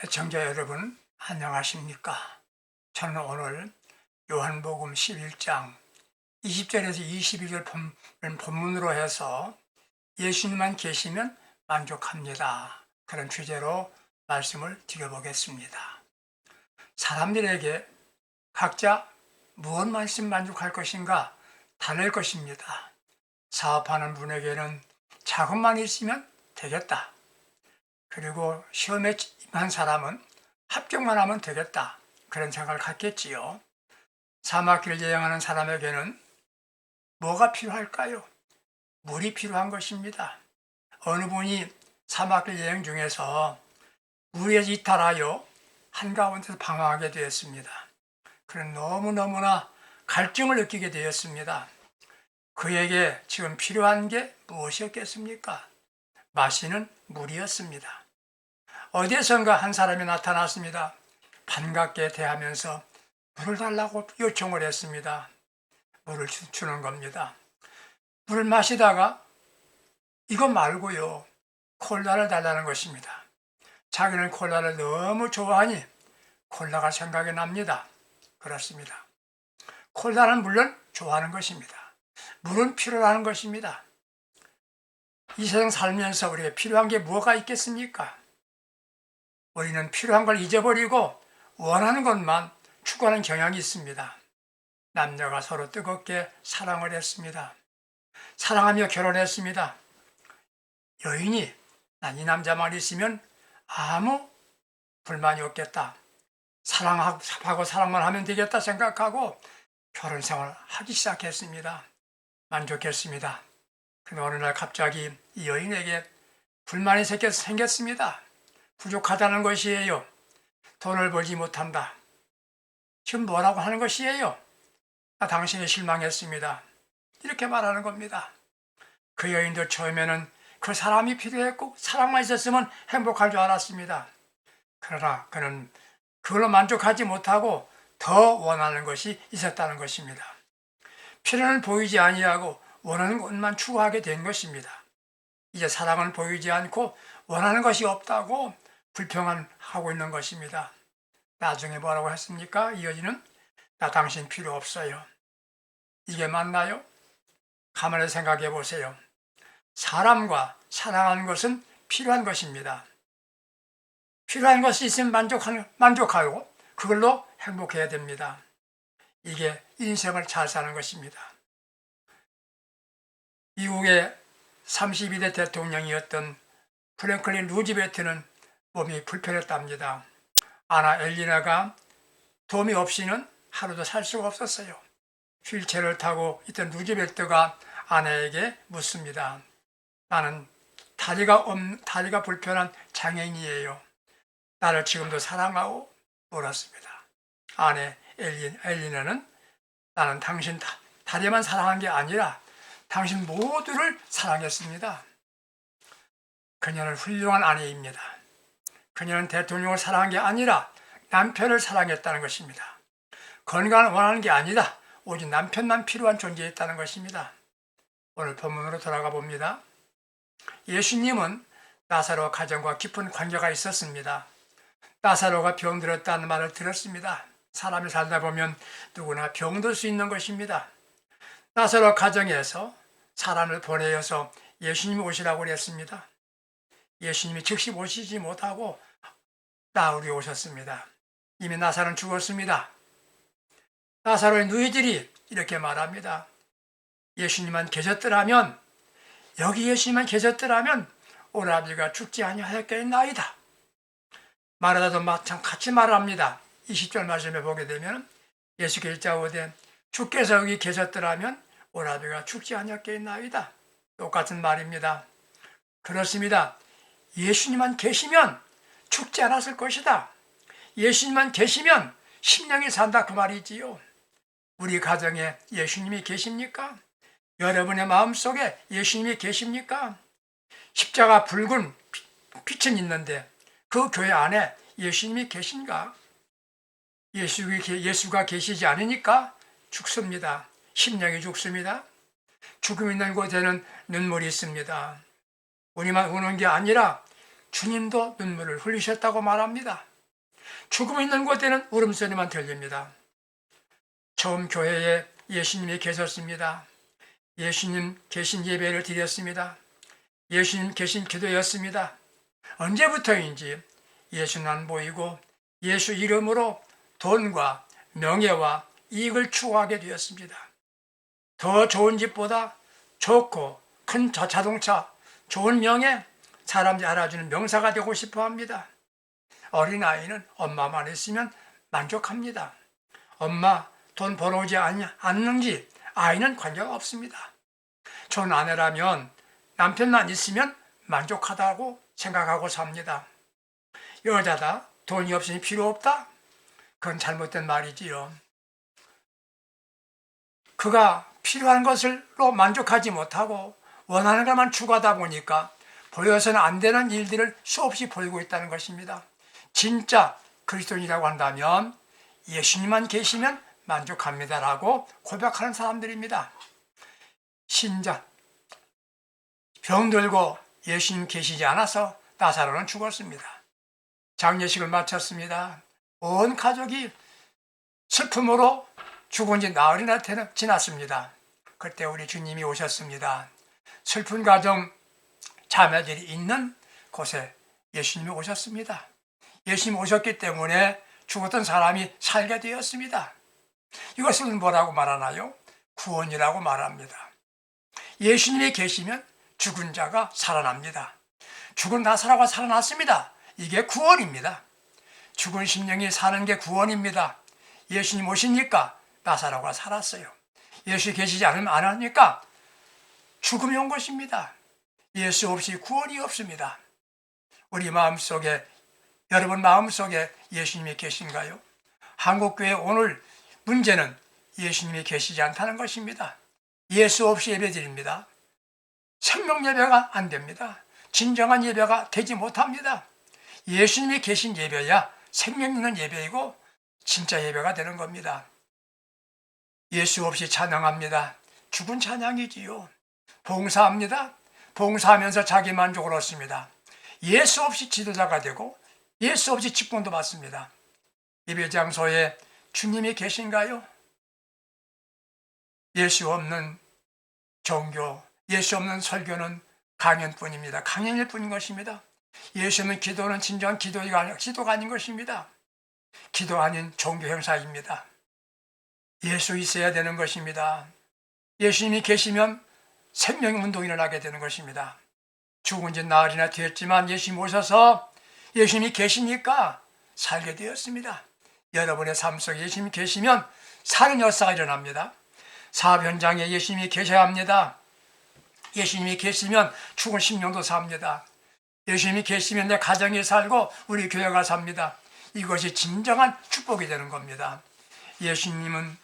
애청자 여러분, 안녕하십니까? 저는 오늘 요한복음 11장 20절에서 22절 본문으로 해서 예수님만 계시면 만족합니다, 그런 주제로 말씀을 드려보겠습니다. 사람들에게 각자 무엇만큼 만족할 것인가 다를 것입니다. 사업하는 분에게는 자금만 있으면 되겠다. 그리고 시험에 임한 사람은 합격만 하면 되겠다, 그런 생각을 갖겠지요. 사막길 여행하는 사람에게는 뭐가 필요할까요? 물이 필요한 것입니다. 어느 분이 사막길 여행 중에서 물에 이탈하여 한가운데서 방황하게 되었습니다. 그는 너무너무나 갈증을 느끼게 되었습니다. 그에게 지금 필요한 게 무엇이었겠습니까? 마시는 물이었습니다. 어디선가 한 사람이 나타났습니다. 반갑게 대하면서 물을 달라고 요청을 했습니다. 물을 주는 겁니다. 물을 마시다가 이거 말고요, 콜라를 달라는 것입니다. 자기는 콜라를 너무 좋아하니 콜라가 생각이 납니다. 그렇습니다. 콜라는 물론 좋아하는 것입니다. 물은 필요하는 것입니다. 이 세상 살면서 우리가 필요한 게 뭐가 있겠습니까? 우리는 필요한 걸 잊어버리고 원하는 것만 추구하는 경향이 있습니다. 남녀가 서로 뜨겁게 사랑을 했습니다. 사랑하며 결혼했습니다. 여인이 난 이 남자만 있으면 아무 불만이 없겠다, 사랑하고 사랑만 하면 되겠다 생각하고 결혼 생활을 하기 시작했습니다. 만족했습니다. 근데 어느 날 갑자기 이 여인에게 불만이 생겼습니다. 부족하다는 것이에요. 돈을 벌지 못한다. 지금 뭐라고 하는 것이에요? 나 당신이 실망했습니다. 이렇게 말하는 겁니다. 그 여인도 처음에는 그 사람이 필요했고 사랑만 있었으면 행복할 줄 알았습니다. 그러나 그는 그걸로 만족하지 못하고 더 원하는 것이 있었다는 것입니다. 필요는 보이지 아니하고 원하는 것만 추구하게 된 것입니다. 이제 사랑은 보이지 않고 원하는 것이 없다고 불평하고 있는 것입니다. 나중에 뭐라고 했습니까? 이 여인은 나 당신 필요 없어요. 이게 맞나요? 가만히 생각해 보세요. 사람과 사랑하는 것은 필요한 것입니다. 필요한 것이 있으면 만족하고 그걸로 행복해야 됩니다. 이게 인생을 잘 사는 것입니다. 미국의 32대 대통령이었던 프랭클린 루즈벨트는 몸이 불편했답니다. 아나 엘리나가 도움이 없이는 하루도 살 수가 없었어요. 휠체어를 타고 있던 루즈벨트가 아내에게 묻습니다. 나는 다리가 불편한 장애인이에요. 나를 지금도 사랑하고? 물었습니다. 아내 엘리나는 나는 당신 다리만 사랑한 게 아니라 당신 모두를 사랑했습니다. 그녀는 훌륭한 아내입니다. 그녀는 대통령을 사랑한 게 아니라 남편을 사랑했다는 것입니다. 건강을 원하는 게 아니다, 오직 남편만 필요한 존재였다는 것입니다. 오늘 본문으로 돌아가 봅니다. 예수님은 나사로 가정과 깊은 관계가 있었습니다. 나사로가 병들었다는 말을 들었습니다. 사람이 살다 보면 누구나 병들 수 있는 것입니다. 나사로 가정에서 사람을 보내어서 예수님이 오시라고 그랬습니다. 예수님이 즉시 오시지 못하고 나으리 오셨습니다. 이미 나사로는 죽었습니다. 나사로의 누이들이 이렇게 말합니다. 예수님만 계셨더라면, 여기 예수님만 계셨더라면 오라비가 죽지 아니하였겠나이다. 말하다도 마찬 같이 말합니다. 20절 말씀에 보게 되면 예수께서 일자오되 주께서 여기 계셨더라면 오라비가 죽지 아니하였겠나이다. 똑같은 말입니다. 그렇습니다. 예수님만 계시면 죽지 않았을 것이다. 예수님만 계시면 심령이 산다, 그 말이지요. 우리 가정에 예수님이 계십니까? 여러분의 마음속에 예수님이 계십니까? 십자가 붉은 빛은 있는데 그 교회 안에 예수님이 계신가? 예수가 계시지 않으니까 죽습니다. 심령이 죽습니다. 죽음 있는 곳에는 눈물이 있습니다. 우리만 우는 게 아니라 주님도 눈물을 흘리셨다고 말합니다. 죽음 있는 곳에는 울음소리만 들립니다. 처음 교회에 예수님이 계셨습니다. 예수님 계신 예배를 드렸습니다. 예수님 계신 기도였습니다. 언제부터인지 예수는 안 보이고 예수 이름으로 돈과 명예와 이익을 추구하게 되었습니다. 더 좋은 집보다 좋고 큰 자동차, 좋은 명예, 사람들이 알아주는 명사가 되고 싶어 합니다. 어린아이는 엄마만 있으면 만족합니다. 엄마 돈 벌어오지 않는지 아이는 관계가 없습니다. 좋은 아내라면 남편만 있으면 만족하다고 생각하고 삽니다. 여자다 돈이 없으니 필요 없다? 그건 잘못된 말이지요. 그가 필요한 것으로 만족하지 못하고 원하는 것만 추구하다 보니까 보여서는 안 되는 일들을 수없이 보이고 있다는 것입니다. 진짜 그리스도인이라고 한다면 예수님만 계시면 만족합니다라고 고백하는 사람들입니다. 신자, 병들고 예수님 계시지 않아서 나사로는 죽었습니다. 장례식을 마쳤습니다. 온 가족이 슬픔으로 죽은 지 나흘이나 지났습니다. 그때 우리 주님이 오셨습니다. 슬픈 가정, 자매들이 있는 곳에 예수님이 오셨습니다. 예수님이 오셨기 때문에 죽었던 사람이 살게 되었습니다. 이것을 뭐라고 말하나요? 구원이라고 말합니다. 예수님이 계시면 죽은 자가 살아납니다. 죽은 나사로가 살아났습니다. 이게 구원입니다. 죽은 심령이 사는 게 구원입니다. 예수님 오시니까 나사로가 살았어요. 예수 계시지 않으니까 죽음이 온 것입니다. 예수 없이 구원이 없습니다. 우리 마음속에, 여러분 마음속에 예수님이 계신가요? 한국교회 오늘 문제는 예수님이 계시지 않다는 것입니다. 예수 없이 예배드립니다. 생명 예배가 안 됩니다. 진정한 예배가 되지 못합니다. 예수님이 계신 예배야 생명 있는 예배이고 진짜 예배가 되는 겁니다. 예수 없이 찬양합니다. 죽은 찬양이지요. 봉사합니다. 봉사하면서 자기 만족을 얻습니다. 예수 없이 지도자가 되고 예수 없이 직분도 받습니다. 예배 장소에 주님이 계신가요? 예수 없는 종교, 예수 없는 설교는 강연뿐입니다. 강연일 뿐인 것입니다. 예수 없는 기도는 진정한 기도가 아닌 것입니다. 기도 아닌 종교 행사입니다. 예수 있어야 되는 것입니다. 예수님이 계시면 생명운동이 일어나게 되는 것입니다. 죽은 지 나흘이나 되었지만 예수님 오셔서 예수님이 계시니까 살게 되었습니다. 여러분의 삶 속에 예수님이 계시면 사는 역사가 일어납니다. 사업 현장에 예수님이 계셔야 합니다. 예수님이 계시면 죽은 심령도 삽니다. 예수님이 계시면 내 가정이 살고 우리 교회가 삽니다. 이것이 진정한 축복이 되는 겁니다. 예수님은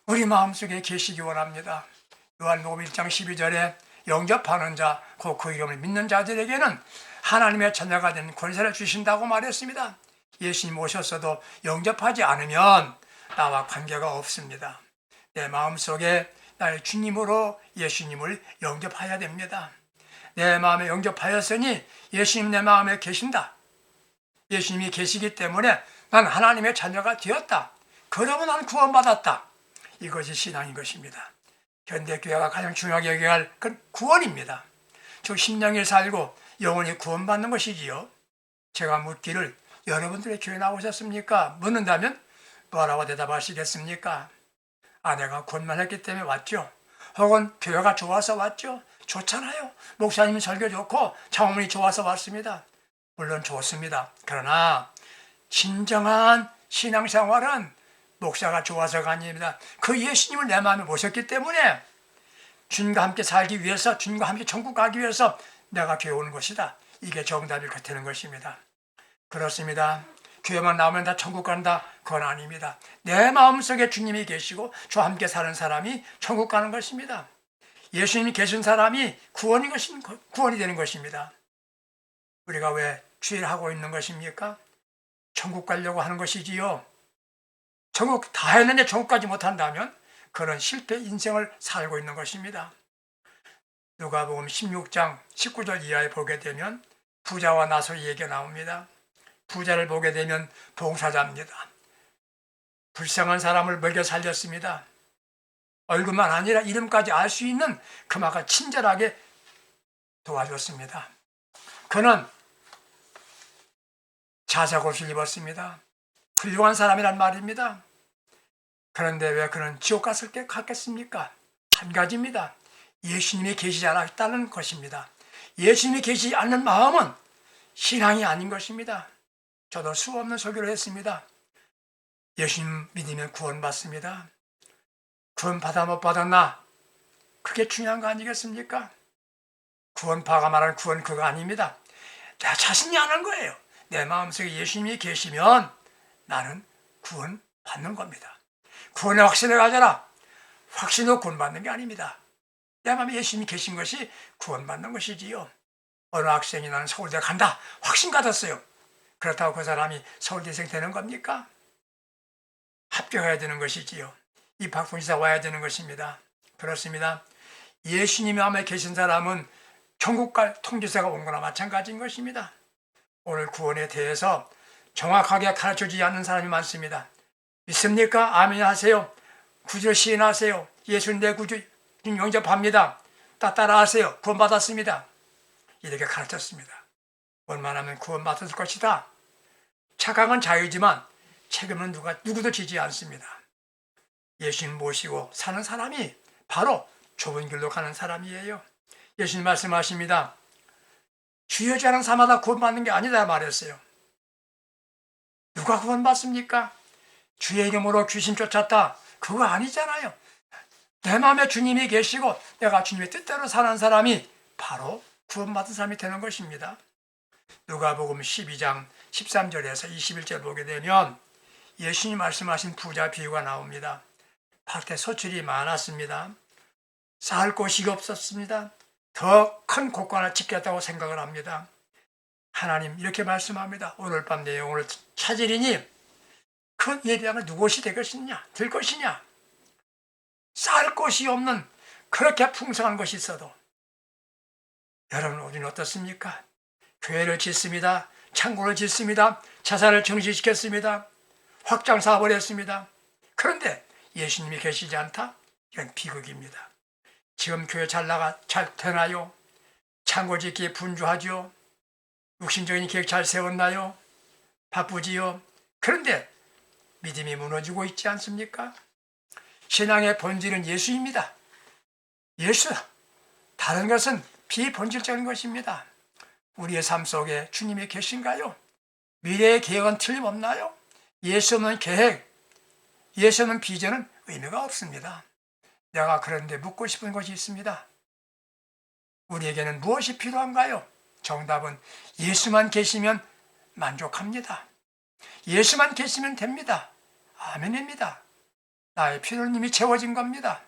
우리 마음속에 계시기 원합니다. 요한복음 1장 12절에 영접하는 자, 곧 그 이름을 믿는 자들에게는 하나님의 자녀가 되는 권세를 주신다고 말했습니다. 예수님 오셨어도 영접하지 않으면 나와 관계가 없습니다. 내 마음속에 나의 주님으로 예수님을 영접해야 됩니다. 내 마음에 영접하였으니 예수님 내 마음에 계신다. 예수님이 계시기 때문에 난 하나님의 자녀가 되었다. 그러면 난 구원받았다. 이것이 신앙인 것입니다. 현대교회가 가장 중요하게 여겨야 할 그 구원입니다. 저 심령이 살고 영혼이 구원받는 것이지요. 제가 묻기를 여러분들의 교회 나오셨습니까? 묻는다면 뭐라고 대답하시겠습니까? 아내가 구원만했기 때문에 왔죠. 혹은 교회가 좋아서 왔죠. 좋잖아요. 목사님 설교 좋고 장로님이 좋아서 왔습니다. 물론 좋습니다. 그러나 진정한 신앙생활은 목사가 좋아서가 아닙니다. 그 예수님을 내 마음에 모셨기 때문에 주님과 함께 살기 위해서, 주님과 함께 천국 가기 위해서 내가 교회 오는 것이다. 이게 정답일 것 같은 것입니다. 그렇습니다. 교회만 나오면 다 천국 간다. 그건 아닙니다. 내 마음속에 주님이 계시고 저와 함께 사는 사람이 천국 가는 것입니다. 예수님이 계신 사람이 구원이 되는 것입니다. 우리가 왜 주일하고 있는 것입니까? 천국 가려고 하는 것이지요. 천국 다 했는데 천국 가지 못한다면 그런 실패 인생을 살고 있는 것입니다. 누가복음 16장 19절 이하에 보게 되면 부자와 나솔 얘기가 나옵니다. 부자를 보게 되면 봉사자입니다. 불쌍한 사람을 먹여 살렸습니다. 얼굴만 아니라 이름까지 알 수 있는 그만큼 친절하게 도와줬습니다. 그는 자작옷을 입었습니다. 훌륭한 사람이란 말입니다. 그런데 왜 그는 지옥 갔겠습니까? 한 가지입니다. 예수님이 계시지 않았다는 것입니다. 예수님이 계시지 않는 마음은 신앙이 아닌 것입니다. 저도 수없는 설교를 했습니다. 예수님 믿으면 구원받습니다. 구원 받아 못 받았나? 그게 중요한 거 아니겠습니까? 구원파가 말하는 구원 그거 아닙니다. 내 자신이 아는 거예요. 내 마음속에 예수님이 계시면 나는 구원 받는 겁니다. 구원의 확신을 가져라. 확신으로 구원받는 게 아닙니다. 내 마음에 예수님이 계신 것이 구원받는 것이지요. 어느 학생이 나는 서울대 간다. 확신 가졌어요. 그렇다고 그 사람이 서울대생 되는 겁니까? 합격해야 되는 것이지요. 입학분지사 와야 되는 것입니다. 그렇습니다. 예수님이 마음에 계신 사람은 천국 갈 통지서가 온 거나 마찬가지인 것입니다. 오늘 구원에 대해서 정확하게 가르쳐주지 않는 사람이 많습니다. 믿습니까? 아멘 하세요. 구주 시인하세요. 예수 내 구주 영접합니다. 따라하세요. 구원받았습니다. 이렇게 가르쳤습니다. 원만하면 구원받았을 것이다. 착각은 자유지만 책임은 누구도 지지 않습니다. 예수님 모시고 사는 사람이 바로 좁은 길로 가는 사람이에요. 예수님 말씀하십니다. 주여 자는 사마다 구원받는 게 아니다 말했어요. 누가 구원받습니까? 주의 이름으로 귀신 쫓았다. 그거 아니잖아요. 내 마음에 주님이 계시고 내가 주님의 뜻대로 사는 사람이 바로 구원받은 사람이 되는 것입니다. 누가복음 12장 13절에서 21절 보게 되면 예수님 말씀하신 부자 비유가 나옵니다. 밭에 소출이 많았습니다. 쌓을 곳이 없었습니다. 더 큰 곳간을 짓겠다고 생각을 합니다. 하나님 이렇게 말씀합니다. 오늘 밤 내 영혼을 찾으리니 그 예배당을 누구시 될 것이냐? 쌓을 곳이 없는 그렇게 풍성한 것이 있어도 여러분 우리는 어떻습니까? 교회를 짓습니다. 창고를 짓습니다. 자산을 정지시켰습니다. 확장 사업을 했습니다. 그런데 예수님이 계시지 않다? 이건 비극입니다. 지금 교회 잘 되나요? 창고 짓기에 분주하죠? 육신적인 계획 잘 세웠나요? 바쁘지요? 그런데 믿음이 무너지고 있지 않습니까? 신앙의 본질은 예수입니다. 예수. 다른 것은 비본질적인 것입니다. 우리의 삶 속에 주님이 계신가요? 미래의 계획은 틀림없나요? 예수 없는 계획, 예수 없는 비전은 의미가 없습니다. 내가 그런데 묻고 싶은 것이 있습니다. 우리에게는 무엇이 필요한가요? 정답은 예수만 계시면 만족합니다. 예수만 계시면 됩니다. 아멘입니다. 나의 필요는 이미 채워진 겁니다.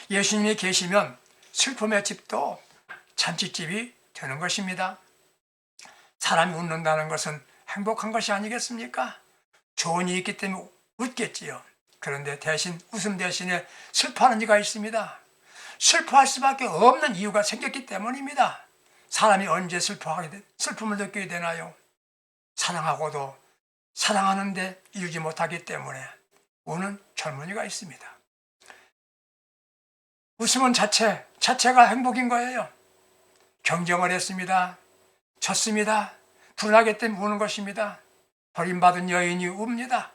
예수님이 계시면 슬픔의 집도 잔치집이 되는 것입니다. 사람이 웃는다는 것은 행복한 것이 아니겠습니까? 좋은 일이 있기 때문에 웃겠지요. 그런데 대신 웃음 대신에 슬퍼하는 이가 있습니다. 슬퍼할 수밖에 없는 이유가 생겼기 때문입니다. 사람이 언제 슬픔을 느끼게 되나요? 사랑하고도 사랑하는데 이루지 못하기 때문에 우는 젊은이가 있습니다. 웃음은 자체가 행복인 거예요. 경쟁을 했습니다. 졌습니다. 불안하기 때문에 우는 것입니다. 버림받은 여인이 웁니다.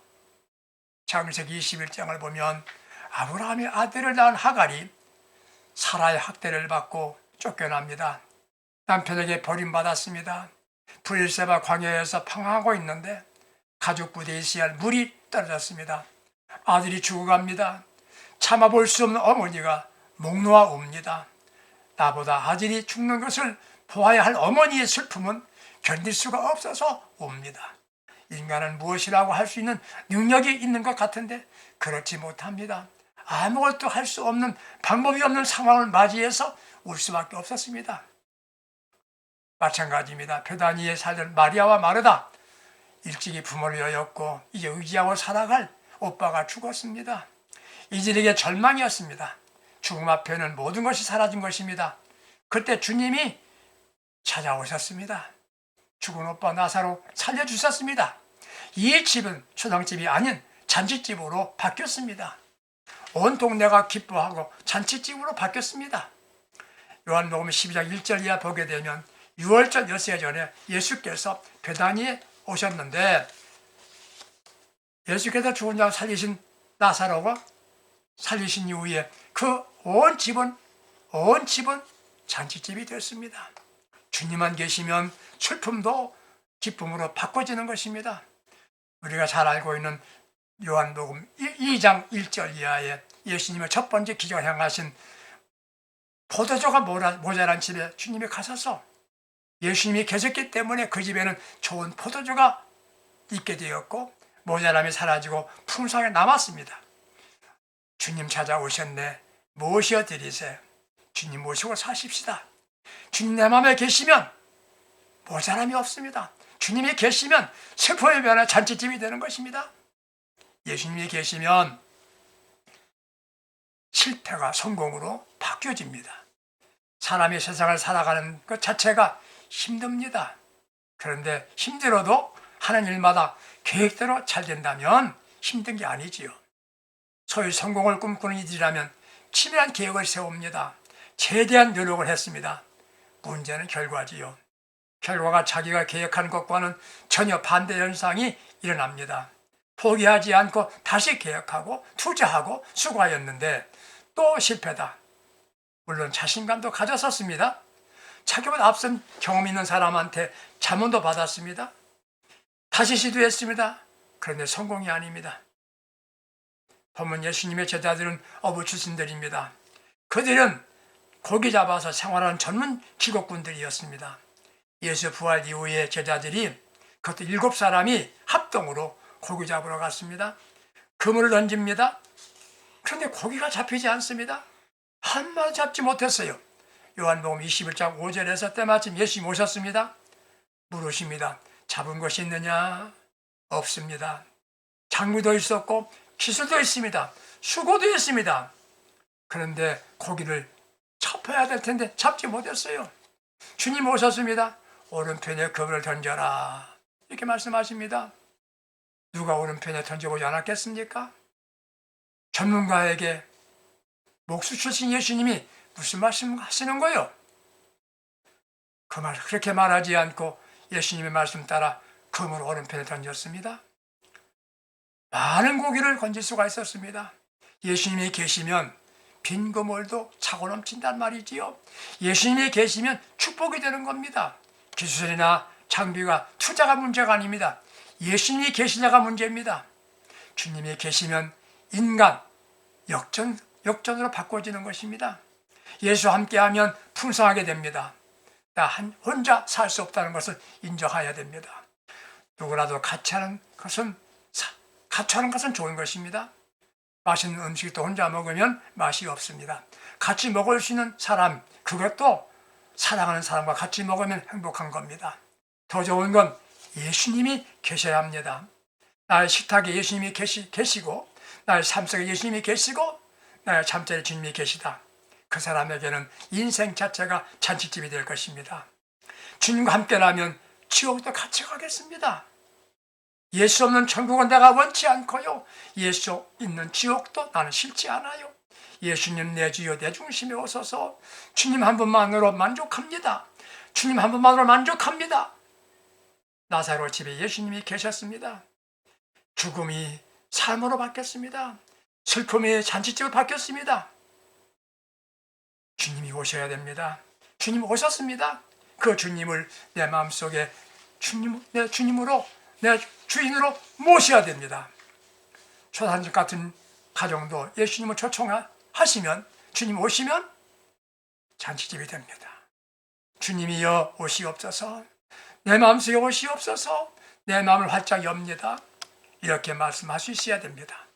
창세기 21장을 보면 아브라함의 아들을 낳은 하갈이 사라의 학대를 받고 쫓겨납니다. 남편에게 버림받았습니다. 브엘세바 광야에서 방황하고 있는데 가죽 부대에 있어야 할 물이 떨어졌습니다. 아들이 죽어갑니다. 참아볼 수 없는 어머니가 목 놓아 웁니다. 나보다 아들이 죽는 것을 보아야 할 어머니의 슬픔은 견딜 수가 없어서 웁니다. 인간은 무엇이라고 할 수 있는 능력이 있는 것 같은데 그렇지 못합니다. 아무것도 할 수 없는 방법이 없는 상황을 맞이해서 울 수밖에 없었습니다. 마찬가지입니다. 베다니에 살던 마리아와 마르다, 일찍이 부모를 여였고 이제 의지하고 살아갈 오빠가 죽었습니다. 이들에게 절망이었습니다. 죽음 앞에는 모든 것이 사라진 것입니다. 그때 주님이 찾아오셨습니다. 죽은 오빠 나사로 살려주셨습니다. 이 집은 초상집이 아닌 잔치집으로 바뀌었습니다. 온 동네가 기뻐하고 잔치집으로 바뀌었습니다. 요한복음 12장 1절 이하 보게 되면 6월절 엿새 전에 예수께서 베다니에 오셨는데 예수께서 죽은 자 살리신 나사로가 살리신 이후에 그 온 집은 잔치집이 됐습니다. 주님만 계시면 슬픔도 기쁨으로 바꿔지는 것입니다. 우리가 잘 알고 있는 요한복음 2장 1절 이하에 예수님의 첫 번째 기적을 행하신 포도주가 모자란 집에 주님이 가셔서 예수님이 계셨기 때문에 그 집에는 좋은 포도주가 있게 되었고 모자람이 사라지고 풍성하게 남았습니다. 주님 찾아오셨네. 모셔 드리세요. 주님 모시고 사십시다. 주님 내 마음에 계시면 모자람이 없습니다. 주님이 계시면 슬픔의 변화 잔치집이 되는 것입니다. 예수님이 계시면 실패가 성공으로 바뀌어집니다. 사람이 세상을 살아가는 것 자체가 힘듭니다. 그런데 힘들어도 하는 일마다 계획대로 잘 된다면 힘든 게 아니지요. 소위 성공을 꿈꾸는 이들이라면 치밀한 계획을 세웁니다. 최대한 노력을 했습니다. 문제는 결과지요. 결과가 자기가 계획한 것과는 전혀 반대 현상이 일어납니다. 포기하지 않고 다시 계획하고 투자하고 수고하였는데 또 실패다. 물론 자신감도 가졌었습니다. 자기보다 앞선 경험 있는 사람한테 자문도 받았습니다. 다시 시도했습니다. 그런데 성공이 아닙니다. 보면 예수님의 제자들은 어부 출신들입니다. 그들은 고기 잡아서 생활하는 전문 직업군들이었습니다. 예수 부활 이후에 제자들이 그것도 7사람이 합동으로 고기 잡으러 갔습니다. 그물을 던집니다. 그런데 고기가 잡히지 않습니다. 한 마리 잡지 못했어요. 요한복음 21장 5절에서 때마침 예수님이 오셨습니다. 물으십니다. 잡은 것이 있느냐? 없습니다. 장비도 있었고 기술도 있습니다. 수고도 있습니다. 그런데 고기를 잡아야 될 텐데 잡지 못했어요. 주님 오셨습니다. 오른편에 그물을 던져라. 이렇게 말씀하십니다. 누가 오른편에 던져보지 않았겠습니까? 전문가에게 목수 출신 예수님이 무슨 말씀 하시는 거예요? 그렇게 말하지 않고 예수님의 말씀 따라 그물 오른편에 던졌습니다. 많은 고기를 건질 수가 있었습니다. 예수님이 계시면 빈 그물도 차고 넘친단 말이지요. 예수님이 계시면 축복이 되는 겁니다. 기술이나 장비가 투자가 문제가 아닙니다. 예수님이 계시냐가 문제입니다. 주님이 계시면 인간 역전으로 바꿔지는 것입니다. 예수와 함께하면 풍성하게 됩니다. 나 혼자 살 수 없다는 것을 인정해야 됩니다. 누구라도 같이 하는 것은 좋은 것입니다. 맛있는 음식도 혼자 먹으면 맛이 없습니다. 같이 먹을 수 있는 사람, 그것도 사랑하는 사람과 같이 먹으면 행복한 겁니다. 더 좋은 건 예수님이 계셔야 합니다. 나의 식탁에 예수님이 계시고 나의 삶 속에 예수님이 계시고 나의 잠자리에 주님이 계시다. 그 사람에게는 인생 자체가 잔치집이 될 것입니다. 주님과 함께라면 지옥도 같이 가겠습니다. 예수 없는 천국은 내가 원치 않고요. 예수 있는 지옥도 나는 싫지 않아요. 예수님 내 주여 내 중심에 오셔서 주님 한 분만으로 만족합니다. 주님 한 분만으로 만족합니다. 나사로 집에 예수님이 계셨습니다. 죽음이 삶으로 바뀌었습니다. 슬픔이 잔치집으로 바뀌었습니다. 주님이 오셔야 됩니다. 주님 오셨습니다. 그 주님을 내 마음속에 내 주님으로 내 주인으로 모셔야 됩니다. 초단집 같은 가정도 예수님을 초청하시면 주님 오시면 잔치집이 됩니다. 주님이여 오시옵소서, 내 마음속에 오시옵소서, 내 마음을 활짝 엽니다. 이렇게 말씀할 수 있어야 됩니다.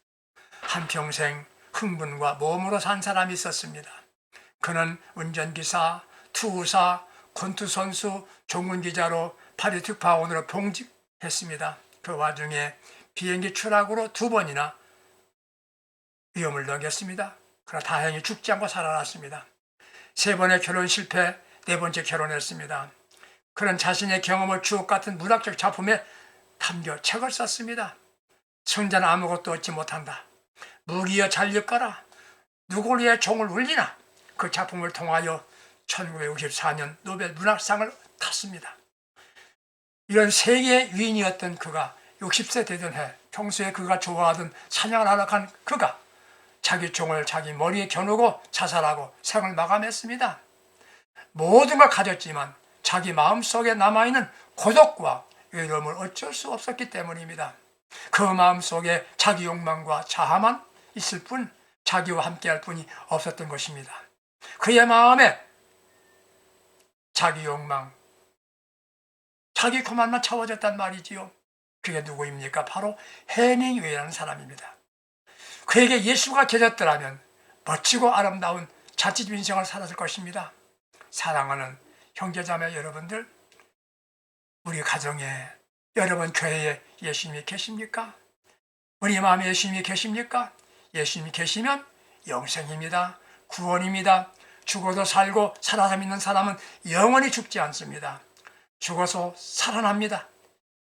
한평생 흥분과 모험으로 산 사람이 있었습니다. 그는 운전기사, 투우사, 권투선수, 종군기자로 파리 특파원으로 봉직했습니다. 그 와중에 비행기 추락으로 2번이나 위험을 넘겼습니다. 그러나 다행히 죽지 않고 살아났습니다. 3번의 결혼 실패, 4번째 결혼했습니다. 그런 자신의 경험을 주옥 같은 문학적 작품에 담겨 책을 썼습니다. 승자는 아무것도 얻지 못한다. 무기여 잘릴까라. 누구를 위해 종을 울리나. 그 작품을 통하여 1964년 노벨 문학상을 탔습니다. 이런 세계의 위인이었던 그가 60세 되던 해 평소에 그가 좋아하던 사냥을 하러 간 그가 자기 종을 자기 머리에 겨누고 자살하고 생을 마감했습니다. 모든 걸 가졌지만 자기 마음속에 남아있는 고독과 외로움을 어쩔 수 없었기 때문입니다. 그 마음속에 자기 욕망과 자아만 있을 뿐 자기와 함께할 뿐이 없었던 것입니다. 그의 마음에 자기 욕망, 자기 그만만 차워졌단 말이지요. 그게 누구입니까? 바로 해밍웨이라는 사람입니다. 그에게 예수가 계셨더라면 멋지고 아름다운 자칫 인생을 살았을 것입니다. 사랑하는 형제자매 여러분들, 우리 가정에, 여러분 교회에 예수님이 계십니까? 우리 마음에 예수님이 계십니까? 예수님이 계시면 영생입니다. 구원입니다. 죽어도 살고 살아서 믿는 사람은 영원히 죽지 않습니다. 죽어서 살아납니다.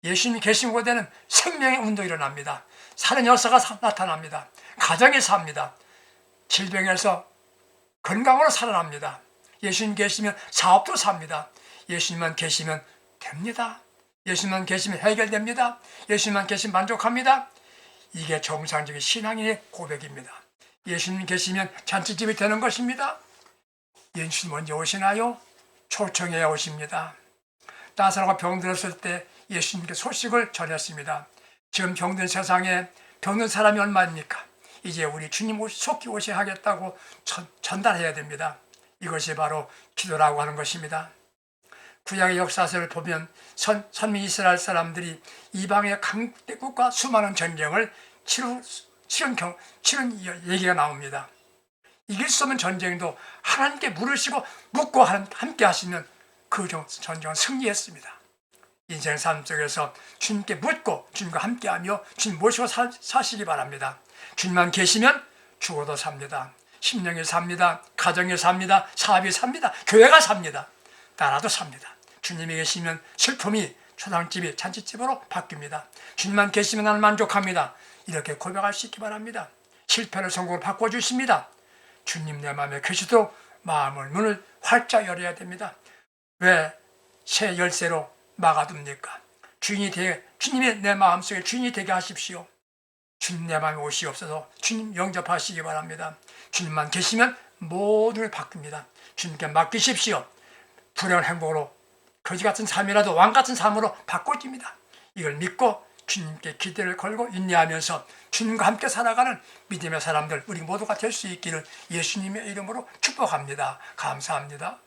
예수님이 계신 곳에는 생명의 운동이 일어납니다. 살은 역사가 나타납니다. 가정이 삽니다. 질병에서 건강으로 살아납니다. 예수님 계시면 사업도 삽니다. 예수님만 계시면 됩니다. 예수님만 계시면 해결됩니다. 예수님만 계시면 만족합니다. 이게 정상적인 신앙인의 고백입니다. 예수님 계시면 잔치집이 되는 것입니다. 예수님 언제 오시나요? 초청해 오십니다. 나사로가 병들었을 때 예수님께 소식을 전했습니다. 지금 병든 세상에 병든 사람이 얼마입니까? 이제 우리 주님 속히 오셔야 하겠다고 전달해야 됩니다. 이것이 바로 기도라고 하는 것입니다. 구약의 역사서를 보면 선민 이스라엘 사람들이 이방의 강대국과 수많은 전쟁을 치른 얘기가 나옵니다. 이길 수 없는 전쟁도 하나님께 물으시고 묻고 함께 하시면 그 전쟁은 승리했습니다. 인생 삶 속에서 주님께 묻고 주님과 함께하며 주님 모시고 사시기 바랍니다. 주님만 계시면 죽어도 삽니다. 심령이 삽니다. 가정이 삽니다. 사업이 삽니다. 교회가 삽니다. 나라도 삽니다. 주님이 계시면 슬픔이 초상집이 잔치집으로 바뀝니다. 주님만 계시면 나는 만족합니다. 이렇게 고백할 수 있기 바랍니다. 실패를 성공으로 바꿔주십니다. 주님 내 마음에 계시도록 마음을 문을 활짝 열어야 됩니다. 왜 새 열쇠로 막아둡니까? 주님이 내 마음속에 주인이 되게 하십시오. 주님 내 마음에 오시옵소서. 주님 영접하시기 바랍니다. 주님만 계시면 모든 게 바뀝니다. 주님께 맡기십시오. 불행한 행복으로 거지 같은 삶이라도 왕 같은 삶으로 바꿔집니다. 이걸 믿고 주님께 기대를 걸고 인내하면서 주님과 함께 살아가는 믿음의 사람들 우리 모두가 될 수 있기를 예수님의 이름으로 축복합니다. 감사합니다.